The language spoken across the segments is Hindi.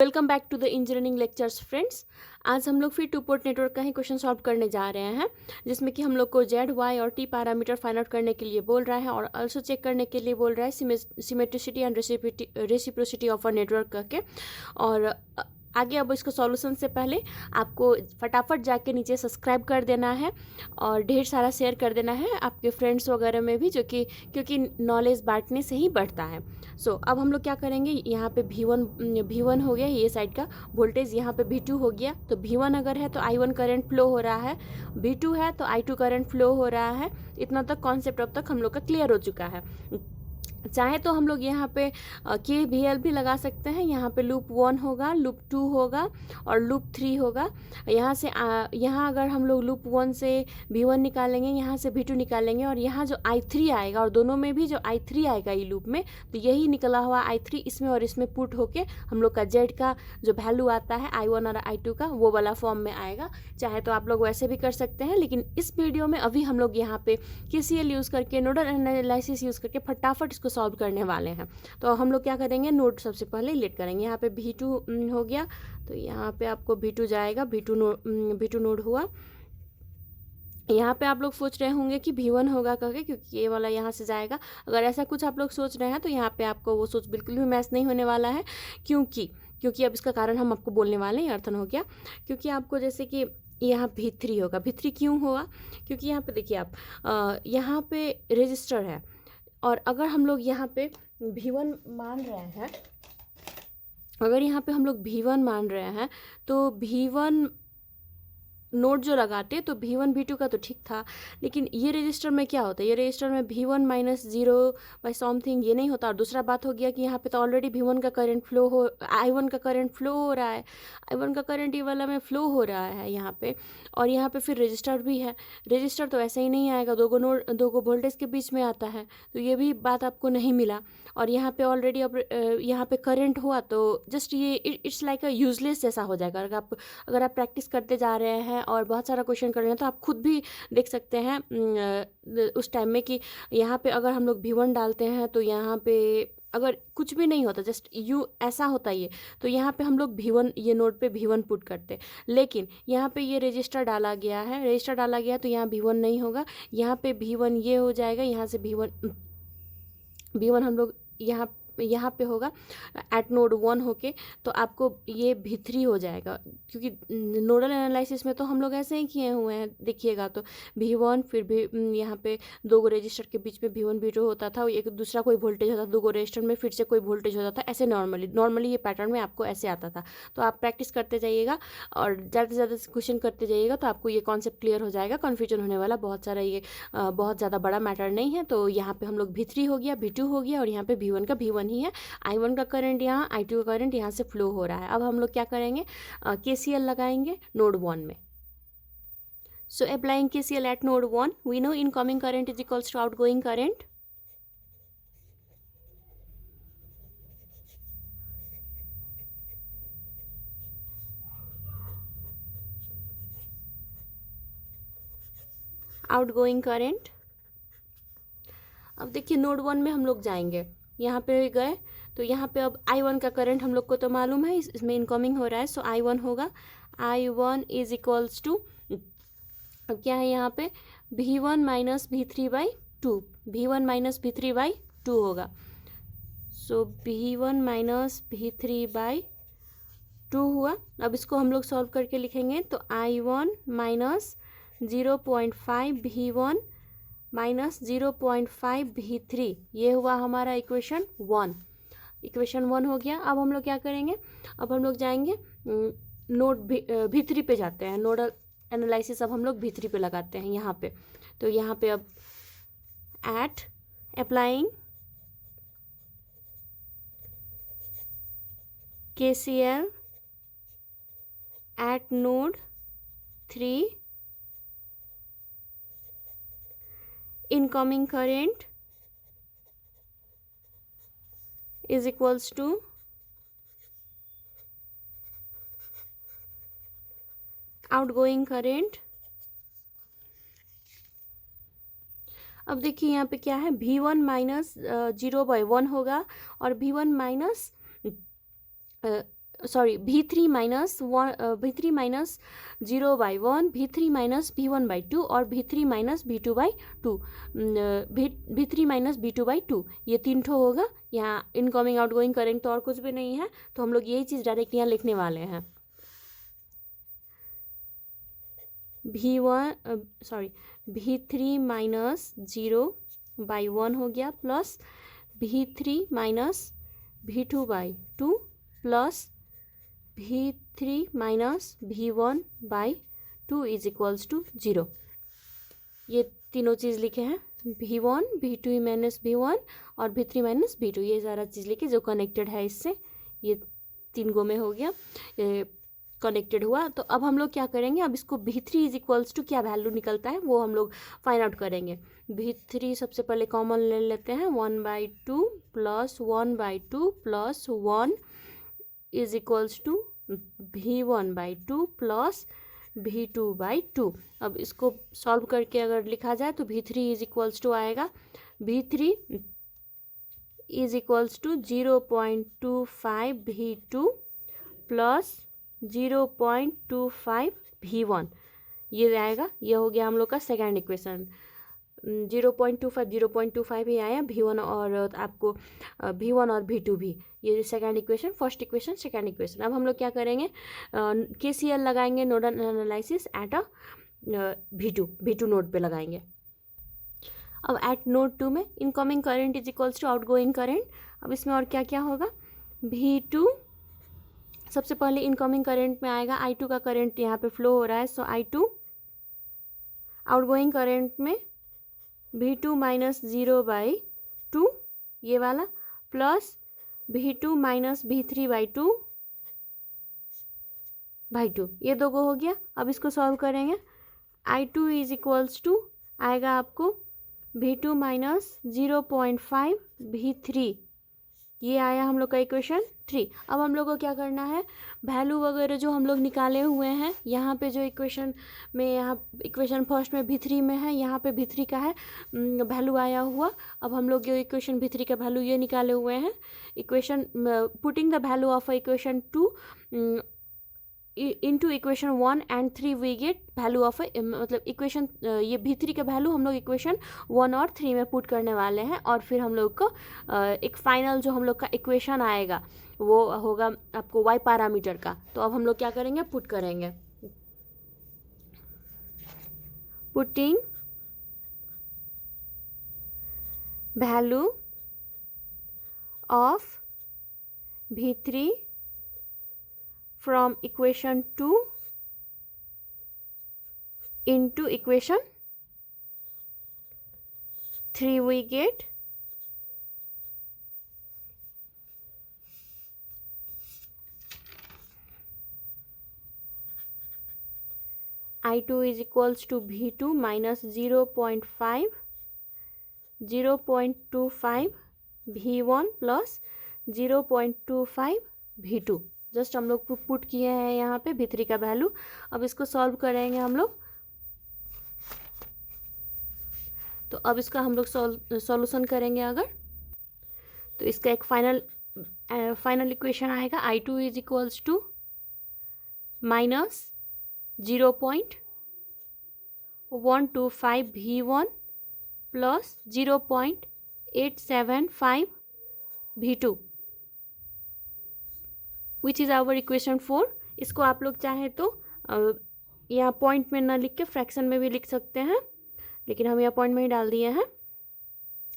Welcome back to the engineering lectures friends. आज हम लोग फिर टू पोर्ट नेटवर्क का ही क्वेश्चन सॉल्व करने जा रहे हैं, जिसमें कि हम लोग को जेड वाई और टी पैरामीटर फाइंड आउट करने के लिए बोल रहा है और ऑल्सो चेक करने के लिए बोल रहा है symmetricity and reciprocity of a network करके। और आगे अब इसको सॉल्यूशन से पहले आपको फटाफट जाके नीचे सब्सक्राइब कर देना है और ढेर सारा शेयर कर देना है आपके फ्रेंड्स वगैरह में भी, जो कि क्योंकि नॉलेज बांटने से ही बढ़ता है। अब हम लोग क्या करेंगे, यहाँ पे V1 हो गया, ये साइड का वोल्टेज, यहाँ पे V2 हो गया। तो V1 अगर है तो I1 करंट फ्लो हो रहा है, V2 है तो I2 करंट फ्लो हो रहा है। इतना तक कॉन्सेप्ट अब तक हम लोग का क्लियर हो चुका है। चाहे तो हम लोग यहाँ पे KVL भी लगा सकते हैं। यहाँ पे लूप 1 होगा, लूप 2 होगा और लूप 3 होगा। यहाँ अगर हम लोग लूप 1 से V1 निकालेंगे, यहाँ से V2 निकालेंगे और यहाँ जो I3 आएगा, और दोनों में भी जो I3 आएगा ये लूप में, तो यही निकला हुआ I3 इसमें और इसमें पुट होके हम लोग का Z का जो वैल्यू आता है I1 और I2 का, वो वाला फॉर्म में आएगा। चाहे तो आप लोग वैसे भी कर सकते हैं, लेकिन इस वीडियो में अभी हम लोग यहाँ पे KCL यूज़ करके, नोडल एनालिसिस यूज़ करके फटाफट इसको सॉल्व करने वाले हैं। तो हम लोग क्या करेंगे, नोड सबसे पहले लेट करेंगे। यहाँ पे V2 हो गया, तो यहाँ पे आपको V2 जाएगा, V2 नोड हुआ। यहाँ पे आप लोग सोच रहे होंगे कि V1 होगा करके, क्योंकि ये वाला यहाँ से जाएगा। अगर ऐसा कुछ आप लोग सोच रहे हैं तो यहाँ पे आपको वो सोच बिल्कुल भी मैच नहीं होने वाला है, क्योंकि अब इसका कारण हम आपको बोलने वाले हैं। अर्थन हो गया, क्योंकि आपको जैसे कि यहाँ V3 होगा। V3 क्यों होगा, क्योंकि यहाँ पे देखिए आप यहाँ पे रजिस्टर है, और अगर हम लोग यहाँ पे V1 मान रहे हैं, अगर यहाँ पे हम लोग V1 मान रहे हैं तो V1 नोट जो लगाते तो V1 V2 का तो ठीक था, लेकिन ये रजिस्टर में क्या होता है, ये रजिस्टर में V1 माइनस 0 बाई समथिंग ये नहीं होता। और दूसरा बात हो गया कि यहाँ पे तो ऑलरेडी V1 का करंट फ्लो हो, I1 का करंट फ्लो हो रहा है, I1 का करंट ये वाला में फ्लो हो रहा है यहाँ पे। और यहाँ पे फिर रजिस्टर भी है, रजिस्टर तो ऐसे ही नहीं आएगा, दो गो वोल्टेज के बीच में आता है, तो ये भी बात आपको नहीं मिला। और यहाँ पे ऑलरेडी अब यहाँ पे करंट हुआ, तो जस्ट ये इट्स लाइक अ यूजलेस जैसा हो जाएगा। अगर आप प्रैक्टिस करते जा रहे हैं और बहुत सारा क्वेश्चन कर रहे हैं, तो आप खुद भी देख सकते हैं उस टाइम में कि यहाँ पे अगर हम लोग V1 डालते हैं तो यहाँ पे अगर कुछ भी नहीं होता, जस्ट ऐसा होता ये, तो यहाँ पे हम लोग V1, ये नोड पे V1 पुट करते। लेकिन यहाँ पे ये रजिस्टर डाला गया है, तो यहाँ V1 नहीं होगा, यहाँ पे V1 ये हो जाएगा। यहाँ से V1 हम लोग यहाँ पे होगा एट नोड 1 होके, तो आपको ये V3 हो जाएगा। क्योंकि नोडल एनालिसिस में तो हम लोग ऐसे ही किए हुए हैं, देखिएगा तो V1 फिर भी यहाँ पे दो गो रजिस्टर के बीच में V1 V2 होता था, एक दूसरा कोई वोल्टेज होता था, दो गो रजिस्टर में फिर से कोई वोल्टेज होता था, ऐसे नॉर्मली ये पैटर्न में आपको ऐसे आता था। तो आप प्रैक्टिस करते जाइएगा और ज़्यादा से ज़्यादा क्वेश्चन करते जाइएगा, तो आपको ये कॉन्सेप्ट क्लियर हो जाएगा। कन्फ्यूजन होने वाला बहुत सारा ये बहुत ज़्यादा बड़ा मैटर नहीं है। तो यहाँ पे हम लोग V3 हो गया, V2 हो गया, और यहाँ पे V1 का V1 ही है। I1 का करंट यहाँ, I2 का करंट यहाँ से फ्लो हो रहा है। अब हम लोग क्या करेंगे, KCL लगाएंगे नोड 1 में। So applying KCL at node 1, we know incoming current is equals to outgoing current. Outgoing current. अब देखिए नोड 1 में हम लोग जाएंगे, यहाँ पे गए तो यहाँ पे अब I1 का करंट हम लोग को तो मालूम है, इसमें इनकमिंग हो रहा है। सो I1 होगा, I1 इज इक्वल्स टू, अब क्या है यहाँ पे V1 minus V3 by 2, V1 minus V3 by 2 होगा। सो V1 माइनस V3 बाई 2 हुआ। अब इसको हम लोग सॉल्व करके लिखेंगे, तो I1 minus 0.5 V1 minus 0.5 V3, ये हुआ हमारा इक्वेशन 1 हो गया। अब हम लोग क्या करेंगे, अब हम लोग जाएंगे नोड V3 पे जाते हैं। नोडल एनालिसिस अब हम लोग V3 पे लगाते हैं यहाँ पे। तो यहाँ पे अब at applying KCL at node 3, incoming current is equals to outgoing current। अब देखिए यहाँ पे क्या है, V1 माइनस 0/1 होगा और V1 minus sorry V3 minus 0/1, V3 minus V1/2 और V3 minus V2/2, V3 minus V2/2, ये 3 ठो होगा। यहाँ इनकमिंग आउटगोइंग करेंट तो और कुछ भी नहीं है, तो हम लोग यही चीज़ डायरेक्ट यहाँ लिखने वाले हैं। V3 माइनस 0/1 हो गया, plus V3 minus V2/2 plus V3 minus V1/2 is equals to 0। ये तीनों चीज़ लिखे हैं, V1 V2 माइनस V1 और V3 माइनस V2, ये सारा चीज़ लिखे जो कनेक्टेड है इससे। ये 3 गो में हो गया, कनेक्टेड हुआ। तो अब हम लोग क्या करेंगे, अब इसको V3 इज इक्वल्स टू क्या वैल्यू निकलता है वो हम लोग फाइंड आउट करेंगे। V3 सबसे पहले कॉमन ले लेते हैं, 1/2 plus 1/2 plus 1 is equals to V1/2 plus V2/2। अब इसको सॉल्व करके अगर लिखा जाए तो V3 इज इक्वल्स टू आएगा, V3 is equals to 0.25 V2 plus 0.25 V1, ये आएगा। ये हो गया हम लोग का सेकेंड इक्वेशन। 0.25 ही आया, V1 और आपको V1 और V2 भी, ये second equation, first equation, second equation. अब हम लोग क्या करेंगे, KCL लगाएंगे, nodal analysis at a V2 node पे लगाएंगे। अब एट नोड 2 में incoming current is equals to outgoing current. अब इसमें और क्या क्या होगा, V2 सबसे पहले इनकमिंग करंट में आएगा, I2 का करंट यहाँ पे फ्लो हो रहा है, सो I2 आउटगोइंग करंट में V2 माइनस 0/2 ये वाला, प्लस V2 माइनस V3/2 ये दो गो हो गया। अब इसको सॉल्व करेंगे, I2 इज इक्वल्स टू आएगा आपको V2 माइनस 0.5 V3, ये आया हम लोग का इक्वेशन 3। अब हम लोग को क्या करना है, वैल्यू वगैरह जो हम लोग निकाले हुए हैं, यहाँ पे जो इक्वेशन में, यहाँ इक्वेशन फर्स्ट में V3 में है, यहाँ पे V3 का है वैल्यू आया हुआ। अब हम लोग ये इक्वेशन V3 का वैल्यू ये निकाले हुए हैं, equation putting the value of equation 2 into equation 1 and 3 we get value of मतलब इक्वेशन, ये V3 का वैल्यू हम लोग इक्वेशन 1 और 3 में पुट करने वाले हैं, और फिर हम लोग को एक फाइनल जो हम लोग का इक्वेशन आएगा वो होगा आपको Y पैरामीटर का। तो अब हम लोग क्या करेंगे, पुट करेंगे, putting value of V3 from equation 2 into equation 3 we get I2 is equals to V2 minus 0.25 V1 plus 0.25 V2। Just हम लोग पुट किए हैं यहाँ पे V3 का वैल्यू। अब इसको सॉल्व करेंगे हम लोग, तो अब इसका हम लोग सॉल्यूशन करेंगे अगर, तो इसका एक फाइनल इक्वेशन आएगा, I2 is equals to minus 0.125 V1 plus 0.875 V2 which is our equation 4। इसको आप लोग चाहे तो यहाँ पॉइंट में ना लिख के फ्रैक्शन में भी लिख सकते हैं, लेकिन हम यहाँ पॉइंट में ही डाल दिए हैं।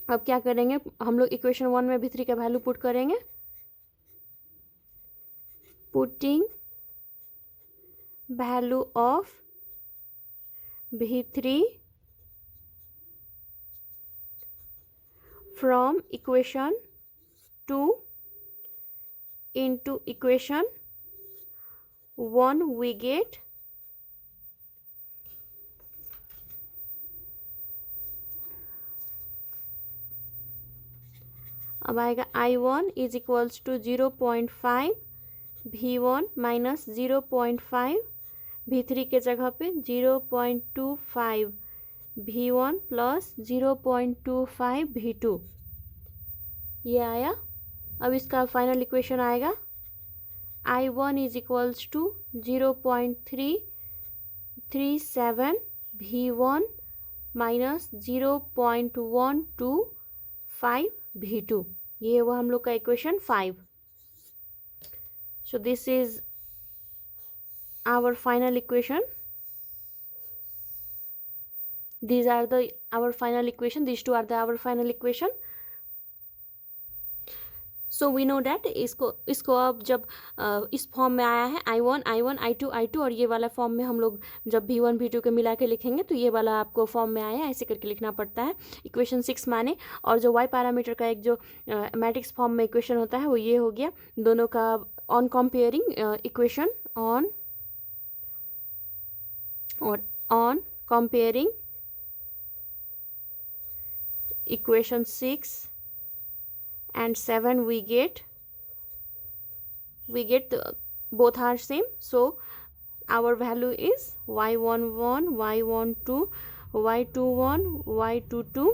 अब क्या करेंगे, हम लोग इक्वेशन 1 में V3 का वैल्यू पुट करेंगे, putting value of V3 from equation 2 into equation 1 we get अब आएगा I1 is equals to 0.5 V1 minus 0.5 V3 के जगह पे 0.25 V1 प्लस 0.25 V2, ये आया। अब इसका फाइनल इक्वेशन आएगा I1 is equals to 0.337 V1 minus 0.125 V2. ये हुआ हम लोग का equation 5. So this is our final equation. These are our final equation. These two are our final equation. So we know that इसको अब जब इस फॉर्म में आया है I1 I2 और ये वाला फॉर्म में हम लोग जब V1 V2 के मिला के लिखेंगे तो ये वाला आपको फॉर्म में आया है, ऐसे करके लिखना पड़ता है इक्वेशन 6 माने. और जो y पैरामीटर का एक जो मैट्रिक्स फॉर्म में इक्वेशन होता है वो ये हो गया. दोनों का on comparing equation on comparing equation 6 and 7 we get both are same. So our value is y11 y12 y21 y22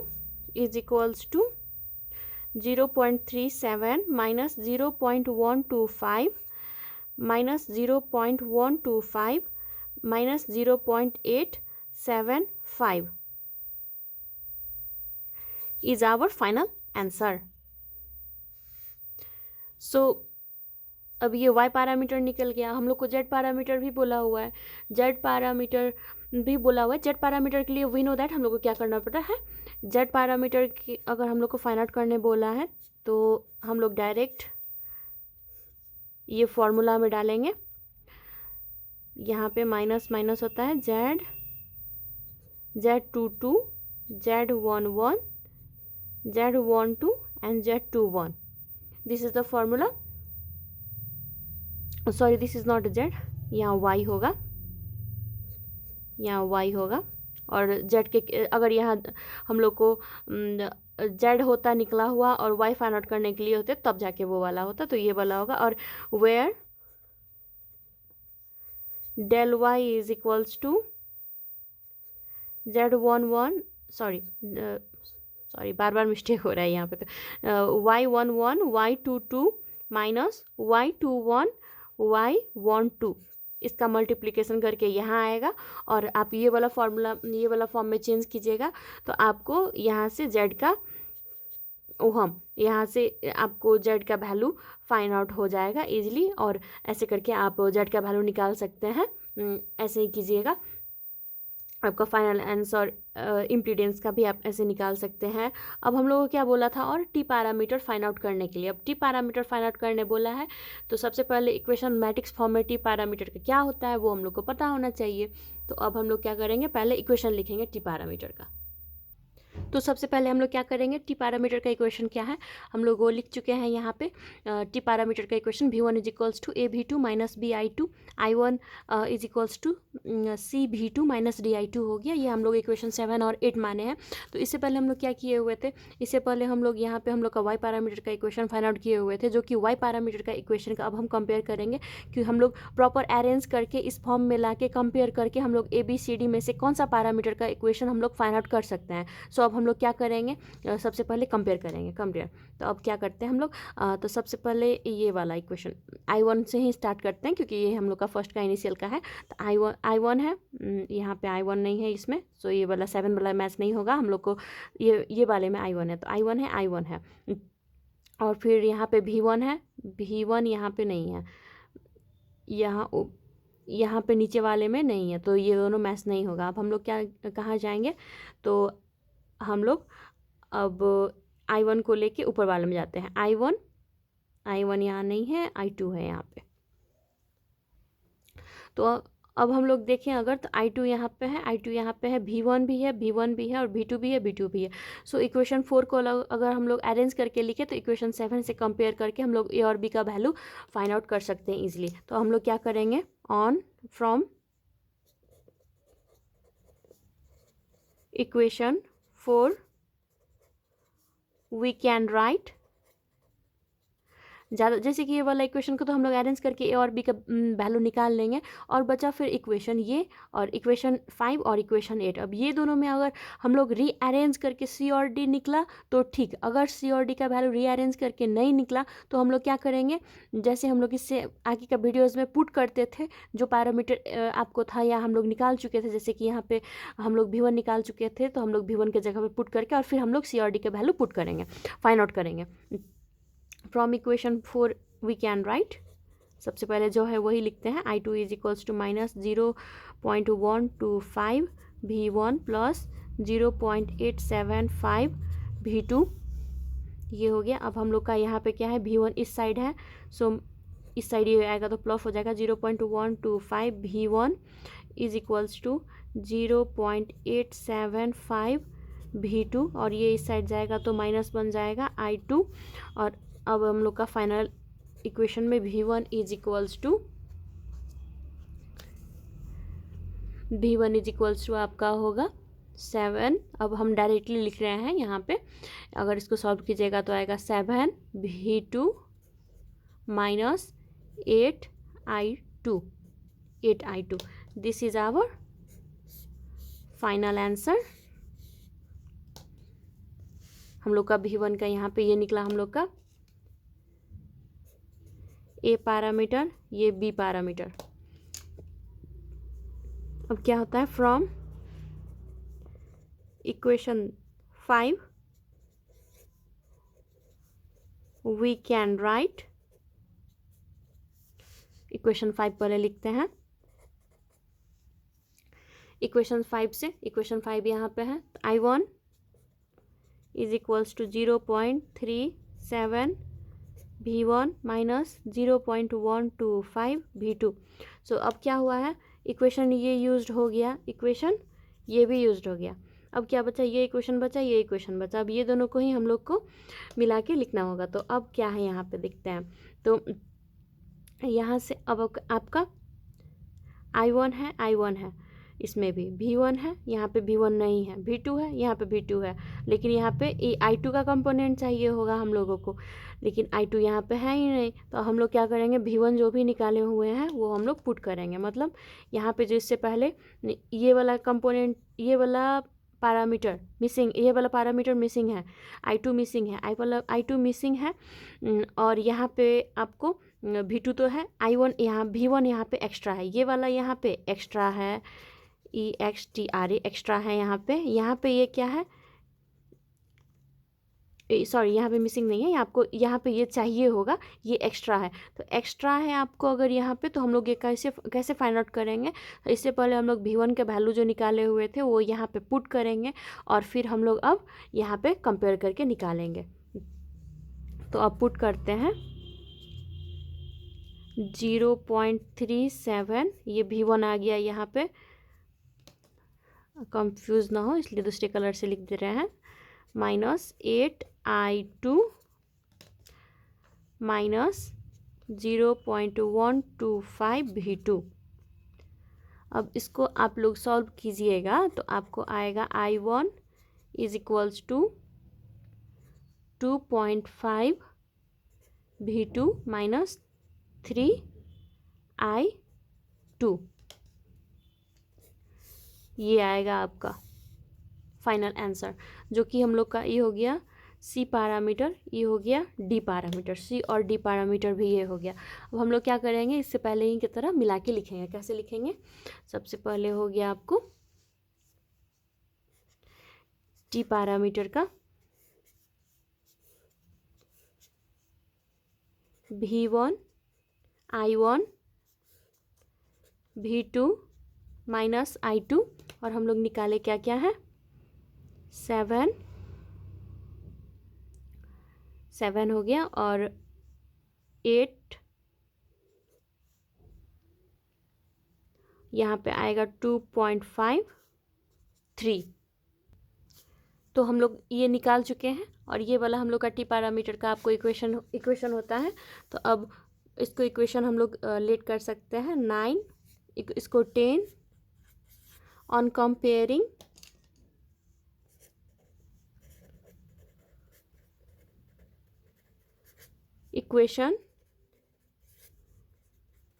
is equals to 0.37 minus 0.125 minus 0.125 minus 0.875 is our final answer. सो अब ये y पैरामीटर निकल गया. हम लोग को z पैरामीटर भी बोला हुआ है. z पैरामीटर के लिए वी नो दैट हम लोग को क्या करना पड़ता है. z पैरामीटर की अगर हम लोग को फाइंड आउट करने बोला है तो हम लोग डायरेक्ट ये फॉर्मूला में डालेंगे. यहाँ पे माइनस माइनस होता है z22 z11 z12 and z21. This is the formula. Sorry, this is not z. यहाँ y होगा, और z के अगर यहाँ हम लोग को z होता निकला हुआ और y फाइंड आउट करने के लिए होते तब जाके वो वाला होता, तो ये वाला होगा. और where del y is equals to z11 sorry bar mistake हो रहा है यहाँ पे. तो y11 y22 minus y21 y12 इसका मल्टीप्लिकेशन करके यहाँ आएगा. और आप ये वाला फॉर्म में चेंज कीजिएगा तो आपको यहाँ से z का यहाँ से आपको z का वैल्यू फाइंड आउट हो जाएगा इजीली. और ऐसे करके आप z का वैल्यू निकाल सकते हैं. ऐसे ही कीजिएगा. आपका फाइनल आंसर इम्पीडेंस का भी आप ऐसे निकाल सकते हैं. अब हम लोगों को क्या बोला था और टी पैरामीटर फाइंड आउट करने के लिए. अब टी पैरामीटर फाइंड आउट करने बोला है तो सबसे पहले इक्वेशन मैट्रिक्स फॉर्म में टी पैरामीटर का क्या होता है वो हम लोग को पता होना चाहिए. तो अब हम लोग क्या करेंगे, पहले इक्वेशन लिखेंगे टी पैरामीटर का. तो सबसे पहले हम लोग क्या करेंगे, टी पैरामीटर का इक्वेशन क्या है हम लोग वो लिख चुके हैं यहाँ पे. टी पैरामीटर का equation V1 is equals to AV2 minus BI2 I1 is equals to CV2 minus DI2 हो गया. ये हम लोग इक्वेशन 7 और 8 माने हैं. तो इससे पहले हम लोग क्या किए हुए थे, इससे पहले हम लोग यहाँ पे हम लोग का y पैरामीटर का इक्वेशन फाइंड आउट किए हुए थे, जो कि y पैरामीटर का इक्वेशन का अब हम कंपेयर करेंगे. कि हम लोग प्रॉपर अरेंज करके इस फॉर्म में ला के कंपेयर करके हम लोग ABCD में से कौन सा पैरामीटर का इक्वेशन हम लोग फाइंड आउट कर सकते हैं. सो अब हम लोग क्या करेंगे, सबसे पहले कंपेयर करेंगे. तो अब क्या करते हैं हम लोग, तो सबसे पहले ये वाला इक्वेशन I1 से ही स्टार्ट करते हैं क्योंकि ये हम लोग का फर्स्ट का इनिशियल का है. तो I1 है, यहाँ पे I1 नहीं है इसमें, सो ये वाला 7 वाला मैच नहीं होगा हम लोग को. ये वाले में I1 है, तो I1 है. और फिर यहाँ पे V1 है, V1 यहाँ पे नहीं है, यहाँ पे नीचे वाले में नहीं है, तो ये दोनों मैच नहीं होगा. अब हम लोग कहाँ जाएंगे, तो हम लोग अब I1 को लेके ऊपर वाले में जाते हैं. I1 यहाँ नहीं है, I2 है यहाँ पे. तो अब हम लोग देखें अगर, तो I2 यहाँ पे है, V1 भी है और V2 भी है. सो इक्वेशन 4 को अगर हम लोग अरेंज करके लिखे तो इक्वेशन 7 से कंपेयर करके हम लोग A और B का वैल्यू फाइंड आउट कर सकते हैं इजीली. तो हम लोग क्या करेंगे, on from equation 4 we can write ज़्यादा, जैसे कि ये वाला इक्वेशन को तो हम लोग अरेंज करके ए और बी का वैल्यू निकाल लेंगे, और बचा फिर इक्वेशन ये और इक्वेशन 5 और इक्वेशन 8। अब ये दोनों में अगर हम लोग रीअरेंज करके सी और डी निकला तो ठीक, अगर सी और डी का वैल्यू रीअरेंज करके नहीं निकला तो हम लोग क्या करेंगे, जैसे हम लोग इससे आगे का वीडियोज़ में पुट करते थे, जो पैरामीटर आपको था या हम लोग निकाल चुके थे, जैसे कि यहाँ पे हम लोग V1 निकाल चुके थे, तो हम लोग V1 के जगह पे पुट करके और फिर हम लोग सी और डी का वैल्यू पुट करेंगे, फाइंड आउट करेंगे। From equation 4 we can write, सबसे पहले जो है वही लिखते हैं, I2 is equals to -0.125 V1 plus 0.875 V2, ये हो गया। अब हम लोग का यहाँ पे क्या है, V1 इस साइड है, सो इस साइड ये आएगा तो प्लस हो जाएगा 0.125 V1 is equals to 0.875 V2, और ये इस साइड जाएगा तो माइनस बन जाएगा I2। और अब हम लोग का फाइनल इक्वेशन में V1 इज इक्वल्स टू आपका होगा 7। अब हम डायरेक्टली लिख रहे हैं यहाँ पे, अगर इसको सॉल्व कीजिएगा तो आएगा 7 V2 minus 8I2। This is our final answer. हम लोग का V1 का यहाँ पे ये निकला हम लोग का A पैरामीटर, ये B पैरामीटर। अब क्या होता है, from equation 5 we can write, equation 5 पहले लिखते हैं। इक्वेशन 5 से, इक्वेशन 5 यहाँ पे है, I1 is equals to 0.37 V1 minus 0.125 V2। So अब क्या हुआ है, इक्वेशन ये यूज्ड हो गया, इक्वेशन ये भी यूज्ड हो गया। अब क्या बचा, ये इक्वेशन बचा, ये इक्वेशन बचा। अब ये दोनों को ही हम लोग को मिला के लिखना होगा। तो अब क्या है यहाँ पे देखते हैं, तो यहाँ से अब आपका I1 है, इसमें भी V1 है, यहाँ पे V1 नहीं है, V2 है, यहाँ पे V2 है, लेकिन यहाँ पे I2 का कंपोनेंट चाहिए होगा हम लोगों को, लेकिन I2 यहाँ पे है ही नहीं। तो हम लोग क्या करेंगे, V1 जो भी निकाले हुए हैं वो हम लोग पुट करेंगे। मतलब यहाँ पे जो इससे पहले ये वाला कंपोनेंट, ये वाला पैरामीटर मिसिंग, ये वाला पैरामीटर मिसिंग है, I2 मिसिंग है, I2 मिसिंग है, और यहाँ पे आपको V2 तो है, I1 यहाँ V1 यहाँ पे एक्स्ट्रा है, ये वाला यहाँ पे एक्स्ट्रा है, EXTRA एक्स्ट्रा है यहाँ पे ये क्या है, सॉरी यहाँ पे मिसिंग नहीं है, आपको यहाँ पे ये चाहिए होगा, ये एक्स्ट्रा है, तो एक्स्ट्रा है आपको अगर यहाँ पे, तो हम लोग ये कैसे फाइंड आउट करेंगे। तो इससे पहले हम लोग V1 के वैल्यू जो निकाले हुए थे वो यहाँ पे पुट करेंगे, और फिर हम लोग अब यहाँ पे कंपेयर करके निकालेंगे। तो अब पुट करते हैं 0.37, ये V1 आ गया यहाँ पे, कंफ्यूज ना हो इसलिए दूसरे कलर से लिख दे रहे हैं, माइनस 8I2 माइनस 0.125 V2। अब इसको आप लोग सॉल्व कीजिएगा तो आपको आएगा I1 is equals to 2.5 V2 minus 3I2, ये आएगा आपका फाइनल आंसर, जो कि हम लोग का ये हो गया C पैरामीटर, ये हो गया D पैरामीटर, C और D पैरामीटर भी ये हो गया। अब हम लोग क्या करेंगे, इससे पहले ही की तरह मिला के लिखेंगे। कैसे लिखेंगे, सबसे पहले हो गया आपको T पैरामीटर का V1 I1 V2 minus I2, और हम लोग निकाले क्या क्या है, 7 हो गया, और 8 यहाँ पे आएगा 2.53। तो हम लोग ये निकाल चुके हैं, और ये वाला हम लोग का टी पैरामीटर का आपको इक्वेशन होता है। तो अब इसको इक्वेशन हम लोग लेट कर सकते हैं 9, इसको 10 on comparing equation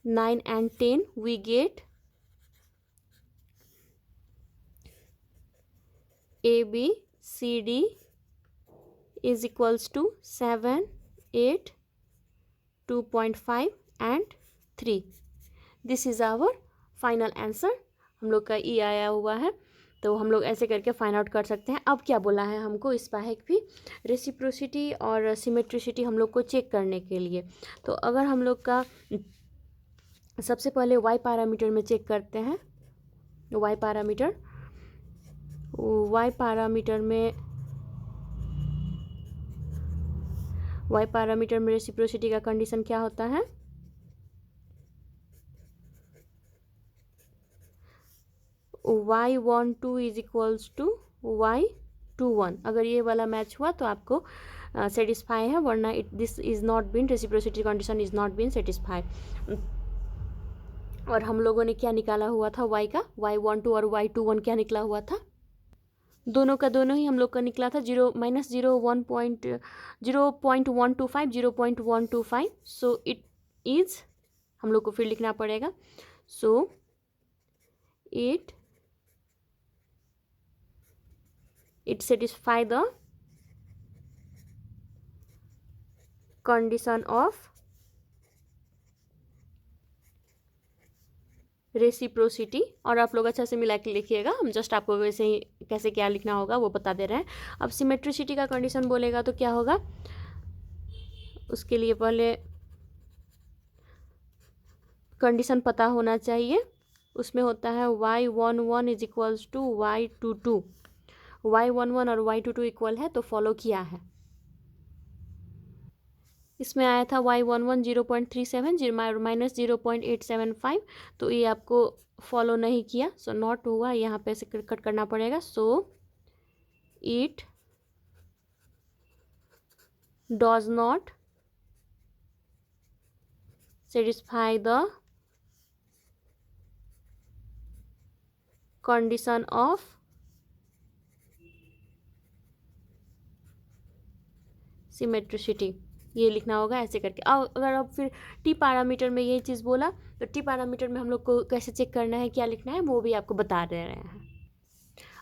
9 and 10, we get ABCD is equals to 7, 8, 2.5 and 3. This is our final answer. हम लोग का ई आया हुआ है, तो हम लोग ऐसे करके फाइंड आउट कर सकते हैं. अब क्या बोला है हमको, इस बाहेक भी रेसिप्रोसिटी और सिमेट्रिसिटी हम लोग को चेक करने के लिए. तो अगर हम लोग का सबसे पहले वाई पैरामीटर में चेक करते हैं. वाई पैरामीटर में रेसिप्रोसिटी का कंडीशन क्या होता है. y12 is equals to y21. अगर ये वाला मैच हुआ तो आपको सेटिस्फाई है, वरना this is not been, reciprocity condition is not been satisfy. और हम लोगों ने क्या निकाला हुआ था y का, y12 और y21 क्या निकला हुआ था, दोनों का दोनों ही हम लोग का निकला था 0.125. सो इट इज, हम लोग को फिर लिखना पड़ेगा. सो it satisfy the condition of reciprocity. और आप लोग अच्छा से मिला के लिखिएगा, हम जस्ट आपको वैसे ही कैसे क्या लिखना होगा वो बता दे रहे हैं. अब सिमेट्रिसिटी का कंडीशन बोलेगा तो क्या होगा, उसके लिए पहले कंडीशन पता होना चाहिए. उसमें होता है y11 is equals to y22. y11 और y22 इक्वल है तो फॉलो किया है. इसमें आया था y11 0.37 माइनस 0.875, तो ये आपको फॉलो नहीं किया, सो नॉट हुआ, यहाँ पे से कट करना पड़ेगा. So it does not satisfy the condition of symmetricity. ये लिखना होगा ऐसे करके. अब अगर अब फिर टी पैरामीटर में यही चीज़ बोला, तो टी पैरामीटर में हम लोग को कैसे चेक करना है, क्या लिखना है, वो भी आपको बता दे रहे हैं.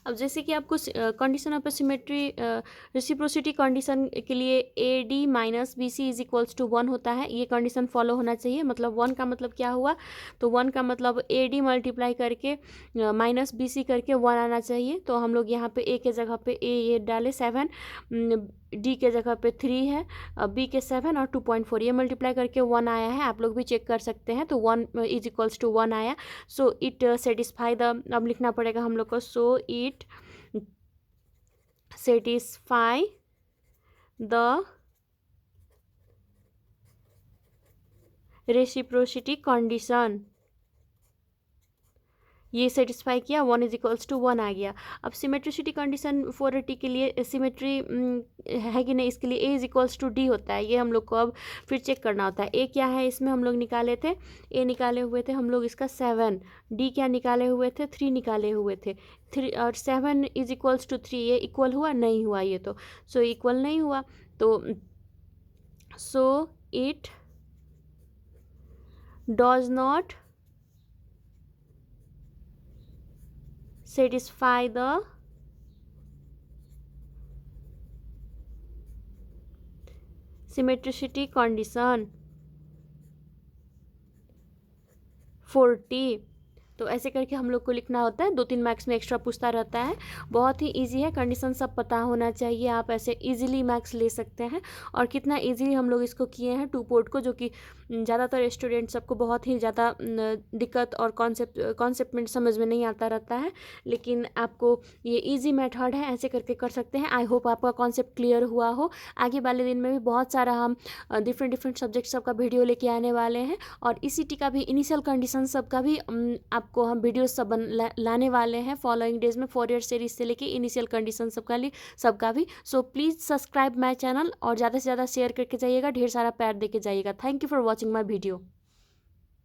अब जैसे कि आपको condition of symmetry reciprocity condition के लिए A D minus B C is equals to 1 होता है, ये कंडीशन फॉलो होना चाहिए. मतलब 1 का मतलब क्या हुआ, तो 1 का मतलब ए डी मल्टीप्लाई करके माइनस बी सी करके 1 आना चाहिए. तो हम लोग यहाँ पे ए के जगह पे ए ये डाले 7, डी के जगह पे 3 है, बी के 7 और 2.4, ये मल्टीप्लाई करके 1 आया है. आप लोग भी चेक कर सकते हैं. तो 1 इज इक्वल्स टू 1 आया. सो इट सेटिस्फाई द, अब लिखना पड़ेगा हम लोग को. So it satisfy the reciprocity condition. ये सेटिस्फाई किया, 1 इज इक्वल्स टू 1 आ गया. अब सिमेट्रिसिटी कंडीशन फॉर टी के लिए सिमेट्री है कि नहीं, इसके लिए ए इज इक्वल्स टू डी होता है. ये हम लोग को अब फिर चेक करना होता है. ए क्या है, इसमें हम लोग निकाले थे, ए निकाले हुए थे हम लोग इसका 7, डी क्या निकाले हुए थे, 3 निकाले हुए थे. 3 और 7 इज इक्वल्स टू 3, ये इक्वल हुआ नहीं हुआ, ये तो सो इक्वल नहीं हुआ. तो so it does not satisfy the symmetricity condition 40. तो ऐसे करके हम लोग को लिखना होता है. 2-3 मार्क्स में एक्स्ट्रा पूछता रहता है. बहुत ही इजी है, कंडीशन सब पता होना चाहिए. आप ऐसे इजीली मार्क्स ले सकते हैं. और कितना इजीली हम लोग इसको किए हैं 2 पोर्ट को, जो कि ज़्यादातर स्टूडेंट सबको बहुत ही ज़्यादा दिक्कत और कॉन्सेप्ट में समझ में नहीं आता रहता है. लेकिन आपको ये ईजी मेथड है, ऐसे करके कर सकते हैं. आई होप आपका कॉन्सेप्ट क्लियर हुआ हो. आगे वाले दिन में भी बहुत सारा हम डिफरेंट सब्जेक्ट सबका वीडियो लेके आने वाले हैं. और ECT का भी इनिशियल कंडीशन सबका भी आपको हम वीडियो सब लाने वाले हैं फॉलोइंग डेज में. 4 ईयर सीरीज से लेके इनिशियल कंडीशन सबका भी. So please subscribe my channel और ज़्यादा से ज़्यादा शेयर करके जाइएगा, ढेर सारा प्यार देके जाइएगा. Thank you for watching my video.